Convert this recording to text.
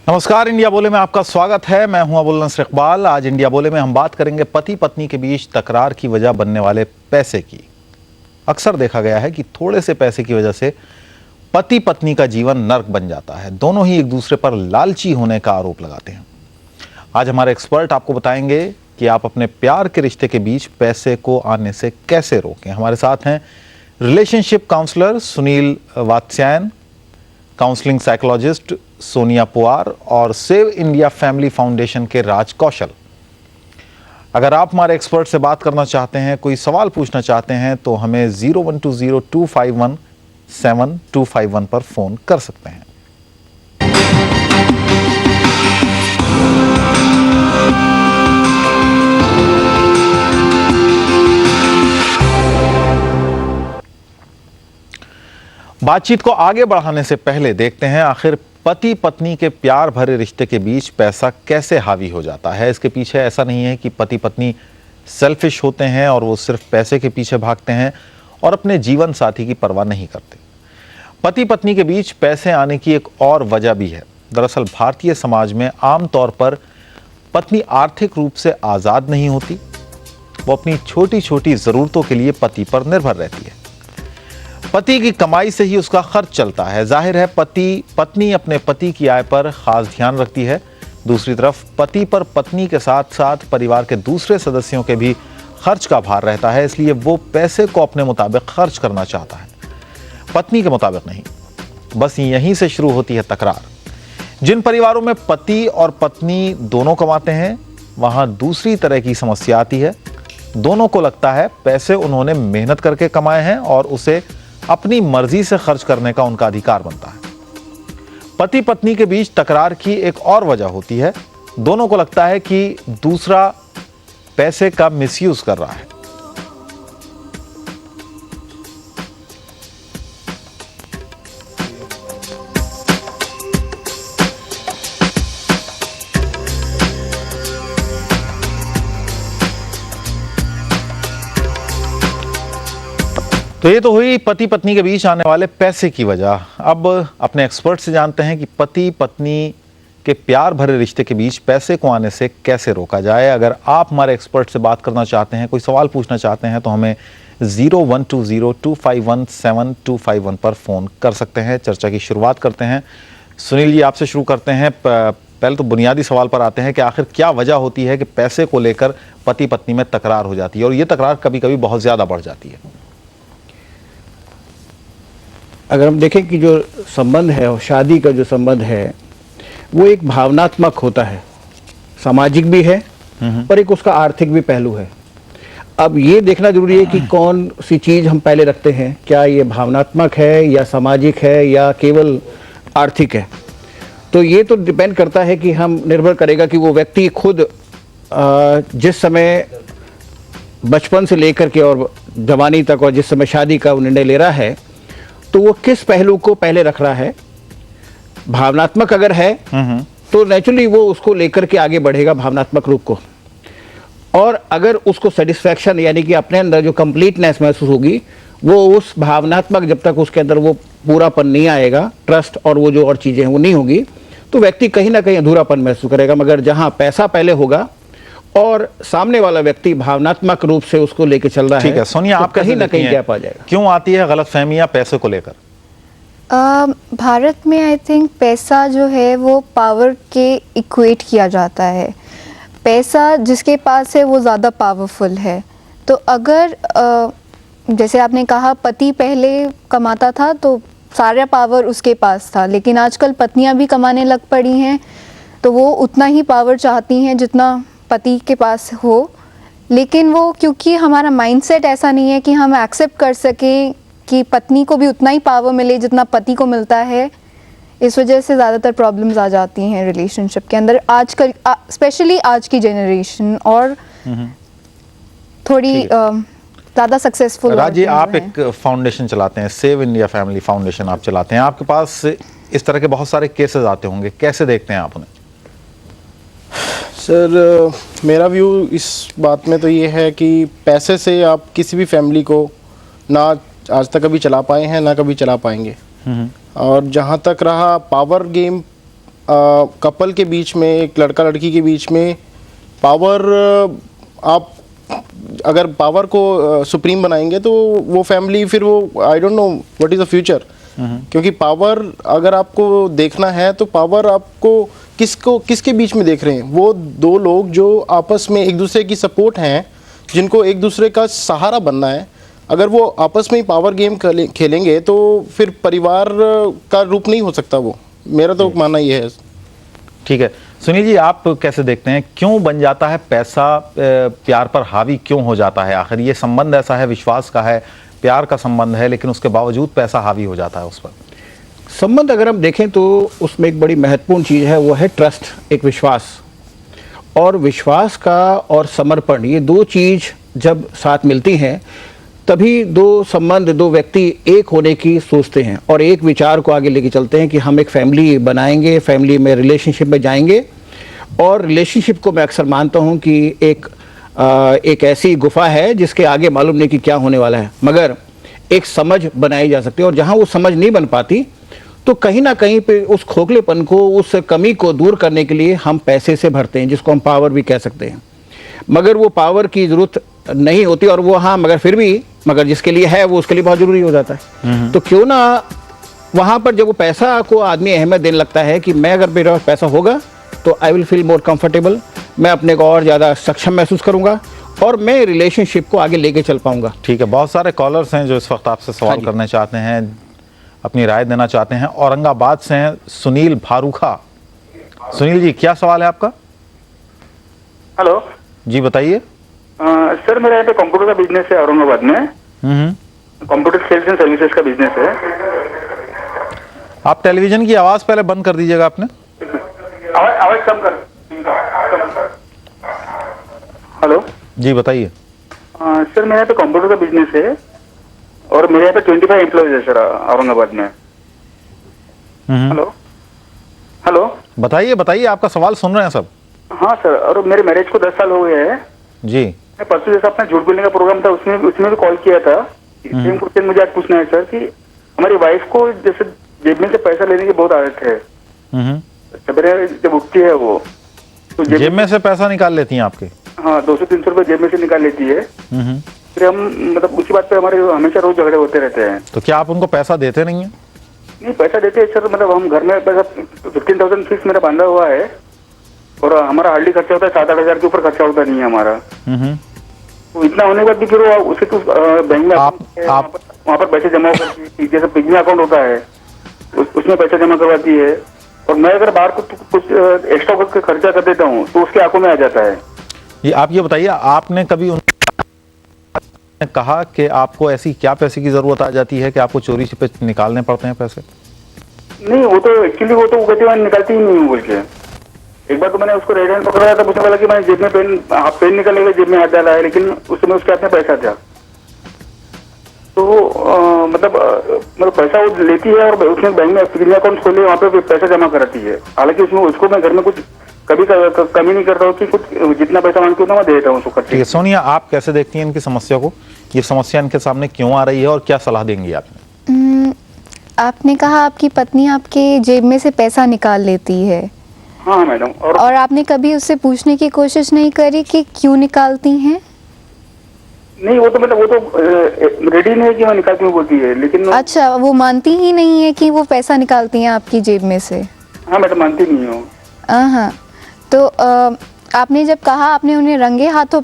नमस्कार, इंडिया बोले में आपका स्वागत है। मैं हूं अबुल नसर इकबाल। आज इंडिया बोले में हम बात करेंगे पति पत्नी के बीच तकरार की वजह बनने वाले पैसे की। अक्सर देखा गया है कि थोड़े से पैसे की वजह से पति पत्नी का जीवन नर्क बन जाता है। दोनों ही एक दूसरे पर लालची होने का आरोप लगाते हैं। आज हमारे एक्सपर्ट आपको बताएंगे कि आप अपने प्यार के रिश्ते के बीच पैसे को आने से कैसे रोकें। हमारे साथ हैं relationship counsellor Sunil Vatsyayan, counselling psychologist Sonia Puar और सेव इंडिया फैमिली फाउंडेशन के राज कौशल। अगर आप हमारे एक्सपर्ट से बात करना चाहते हैं, कोई सवाल पूछना चाहते हैं, तो हमें 012025172251 पर फोन कर सकते हैं। बातचीत को आगे बढ़ाने से पहले देखते हैं आखिर पति पत्नी के प्यार भरे रिश्ते के बीच पैसा कैसे हावी हो जाता है। इसके पीछे ऐसा नहीं है कि पति पत्नी सेल्फिश होते हैं और वो सिर्फ पैसे के पीछे भागते हैं और अपने जीवन साथी की परवाह नहीं करते। पति पत्नी के बीच पैसे आने की एक और वजह भी है। दरअसल भारतीय समाज में आमतौर पर पत्नी आर्थिक रूप से आज़ाद नहीं होती। वो अपनी छोटी छोटी ज़रूरतों के लिए पति पर निर्भर रहती है। पति की कमाई से ही उसका खर्च चलता है। जाहिर है पत्नी अपने पति की आय पर खास ध्यान रखती है। दूसरी तरफ पति पर पत्नी के साथ साथ परिवार के दूसरे सदस्यों के भी खर्च का भार रहता है, इसलिए वो पैसे को अपने मुताबिक खर्च करना चाहता है, पत्नी के मुताबिक नहीं। बस यहीं से शुरू होती है तकरार। जिन परिवारों में पति और पत्नी दोनों कमाते हैं, वहां दूसरी तरह की समस्या आती है। दोनों को लगता है पैसे उन्होंने मेहनत करके कमाए हैं और उसे अपनी मर्जी से खर्च करने का उनका अधिकार बनता है। पति पत्नी के बीच तकरार की एक और वजह होती है। दोनों को लगता है कि दूसरा पैसे का मिसयूज कर रहा है। तो ये तो हुई पति पत्नी के बीच आने वाले पैसे की वजह। अब अपने एक्सपर्ट से जानते हैं कि पति पत्नी के प्यार भरे रिश्ते के बीच पैसे को आने से कैसे रोका जाए। अगर आप हमारे एक्सपर्ट से बात करना चाहते हैं, कोई सवाल पूछना चाहते हैं, तो हमें 012025172251 पर फोन कर सकते हैं। चर्चा की शुरुआत करते हैं। सुनील जी, आपसे शुरू करते हैं। पहले तो बुनियादी सवाल पर आते हैं कि आखिर क्या वजह होती है कि पैसे को लेकर पति पत्नी में तकरार हो जाती है और ये तकरार कभी कभी बहुत ज्यादा बढ़ जाती है। अगर हम देखें कि जो संबंध है और शादी का जो संबंध है वो एक भावनात्मक होता है, सामाजिक भी है और एक उसका आर्थिक भी पहलू है। अब ये देखना जरूरी है कि कौन सी चीज़ हम पहले रखते हैं, क्या ये भावनात्मक है या सामाजिक है या केवल आर्थिक है। तो ये तो डिपेंड करता है कि हम निर्भर करेगा कि वो व्यक्ति खुद जिस समय बचपन से लेकर के और जवानी तक और जिस समय शादी का निर्णय ले रहा है, तो वो किस पहलू को पहले रख रहा है। भावनात्मक अगर है तो नेचुरली वो उसको लेकर के आगे बढ़ेगा, भावनात्मक रूप को। और अगर उसको सेटिस्फैक्शन यानी कि अपने अंदर जो कंप्लीटनेस महसूस होगी, वो उस भावनात्मक जब तक उसके अंदर वो पूरापन नहीं आएगा, ट्रस्ट और वो जो और चीज़ें हैं वो नहीं होगी, तो व्यक्ति कहीं ना कहीं अधूरापन महसूस करेगा। मगर जहाँ पैसा पहले होगा और सामने वाला व्यक्ति भावनात्मक रूप से उसको लेके चल रहा है, ठीक है सोनिया, तो आप कहीं ना कहीं गैप आ जाएगा। क्यों आती है गलतफहमियां पैसे को लेकर? भारत में आई थिंक पैसा जो है वो पावर के इक्वेट किया जाता है। पैसा जिसके पास है वो ज़्यादा पावरफुल है। तो अगर जैसे आपने कहा पति पहले कमाता था तो सारा पावर उसके पास था, लेकिन आजकल पत्नियां भी कमाने लग पड़ी हैं, तो वो उतना ही पावर चाहती हैं जितना पति के पास हो। लेकिन वो क्योंकि हमारा माइंडसेट ऐसा नहीं है कि हम एक्सेप्ट कर सकें कि पत्नी को भी उतना ही पावर मिले जितना पति को मिलता है, इस वजह से ज़्यादातर प्रॉब्लम्स आ जाती हैं रिलेशनशिप के अंदर आजकल, स्पेशली आज की जनरेशन और थोड़ी ज़्यादा सक्सेसफुल। राजी, आप एक फाउंडेशन चलाते हैं, सेव इंडिया फैमिली फाउंडेशन आप चलाते हैं। आपके पास इस तरह के बहुत सारे केसेस आते होंगे, कैसे देखते हैं आप उन्हें? सर, मेरा व्यू इस बात में तो ये है कि पैसे से आप किसी भी फैमिली को ना आज तक कभी चला पाए हैं ना कभी चला पाएंगे। और जहाँ तक रहा पावर गेम कपल के बीच में, एक लड़का लड़की के बीच में पावर, आप अगर पावर को सुप्रीम बनाएंगे तो वो फैमिली फिर वो I don't know what is the future. क्योंकि पावर अगर आपको देखना है तो पावर आपको किसके बीच में देख रहे हैं? वो दो लोग जो आपस में एक दूसरे की सपोर्ट हैं, जिनको एक दूसरे का सहारा बनना है। अगर वो आपस में ही पावर गेम खेलेंगे तो फिर परिवार का रूप नहीं हो सकता वो। मेरा तो मानना ये है। ठीक है सुनील जी, आप कैसे देखते हैं क्यों बन जाता है पैसा प्यार पर हावी क्यों हो जाता है? आखिर ये संबंध ऐसा है, विश्वास का है, प्यार का संबंध है, लेकिन उसके बावजूद पैसा हावी हो जाता है उस पर। संबंध अगर हम देखें तो उसमें एक बड़ी महत्वपूर्ण चीज़ है, वो है ट्रस्ट, एक विश्वास। और विश्वास का और समर्पण, ये दो चीज़ जब साथ मिलती हैं तभी दो संबंध, दो व्यक्ति एक होने की सोचते हैं और एक विचार को आगे लेके चलते हैं कि हम एक फैमिली बनाएंगे, फैमिली में रिलेशनशिप में जाएंगे। और रिलेशनशिप को मैं अक्सर मानता हूं कि एक ऐसी गुफा है जिसके आगे मालूम नहीं कि क्या होने वाला है, मगर एक समझ बनाई जा सकती है। और जहां वो समझ नहीं बन पाती तो कहीं ना कहीं पे उस खोखलेपन को, उस कमी को दूर करने के लिए हम पैसे से भरते हैं, जिसको हम पावर भी कह सकते हैं। मगर वो पावर की ज़रूरत नहीं होती, और वो हाँ मगर फिर भी, मगर जिसके लिए है वो उसके लिए बहुत ज़रूरी हो जाता है। तो क्यों ना वहाँ पर जब वो पैसा को आदमी अहमियत देने लगता है कि मैं अगर मेरे पास पैसा होगा तो I will feel more comfortable, मैं अपने को और ज़्यादा सक्षम महसूस करूँगा और मैं रिलेशनशिप को आगे लेके चल पाऊँगा। ठीक है, बहुत सारे कॉलर्स हैं जो इस वक्त आपसे सवाल करने चाहते हैं, अपनी राय देना चाहते हैं। औरंगाबाद से हैं सुनील भारूखा। सुनील जी, क्या सवाल है आपका? हेलो जी बताइए। सर, मेरा यहाँ पे कंप्यूटर का बिजनेस है औरंगाबाद में। कंप्यूटर सेल्स एंड सर्विसेज का बिजनेस है। आप टेलीविजन की आवाज पहले बंद कर दीजिएगा आपने। आवाज कम कर। हेलो जी बताइए। सर, मेरे यहाँ पे कंप्यूटर का बिजनेस है और मेरे यहाँ पे 25 एम्प्लॉइज है सर औरंगाबाद में। हेलो हेलो बताइए बताइए, आपका सवाल सुन रहे हैं सब। हाँ सर, और मेरे मैरिज को 10 साल हो गए हैं जी। मैं परसों जैसा अपना झूठ बोलने का प्रोग्राम था उसमें भी कॉल किया था। सेम क्वेश्चन मुझे आज पूछना है सर कि हमारी वाइफ को जैसे जेब में से पैसा लेने की बहुत आदत है। सवेरे जब उठती है वो तो जेब में से पैसा निकाल लेती हैं आपके? हाँ, 200-300 रुपए जेब में से निकाल लेती है। फिर हम मतलब उसी बात पे हमारे हमेशा रोज झगड़े होते रहते हैं। तो क्या आप उनको पैसा देते नहीं हैं? नहीं, पैसा देते हैं सर, मतलब हम घर में पैसा 15,000 फिक्स मेरा बांधा हुआ है और हमारा हार्डली खर्चा होता है 7-8 हजार के ऊपर खर्चा होता नहीं है हमारा। तो इतना होने के बाद भी फिर वो उसे तो बैंक में वहाँ पर पैसे जमा करती है, जैसे पिग्मी अकाउंट होता है उसमें पैसा जमा करवाती है। और मैं अगर बाहर कुछ एक्स्ट्रा करके खर्चा कर देता हूँ तो उसके आंखों में आ जाता है। आप ये बताइए, आपने कभी उन्होंने कहा कि आपको ऐसी क्या पैसे की जरूरत आ जाती है कि आपको चोरी से निकालने पड़ते हैं पैसे? नहीं, वो तो एक्चुअली वो कहते हैं निकालती ही नहीं हूँ बोल के। एक बार तो मैंने उसको रेड हैंड पकड़ाया था, पूछने वाला कि मैंने जेब में पेन निकालने के जेब में हाथ डाला है, लेकिन उस समय उसके हाथ में पैसा था। तो मतलब पैसा वो लेती है और उसने बैंक में पिग्मी अकाउंट खोले, वहाँ पे पैसा जमा कराती है। हालांकि उसमें उसको मैं घर में कुछ कभी कमी नहीं करता हूँ कि कुछ जितना पैसा मांगती हूँ ना मैं दे देता हूँ उसको। ठीक है सोनिया, आप कैसे देखती हैं इनकी समस्या को? ये समस्या इनके सामने क्यों आ रही है और क्या सलाह देंगी आपने? आपने कहा आपकी पत्नी आपके जेब में से पैसा निकाल लेती है। हाँ मैडम। और आपने कभी उससे पूछने की कोशिश नहीं करी कि क्यों निकालती हैं? नहीं, वो तो रेडी नहीं है कि मैं निकालती हूँ बोलती है, लेकिन अच्छा, वो मानती ही नहीं है कि वो पैसा निकालती हैं आपकी जेब में से? हाँ मैडम, मानती नहीं हूँ। हाँ, तो आपने जब कहा, आपने उन्हें रंगे हाथों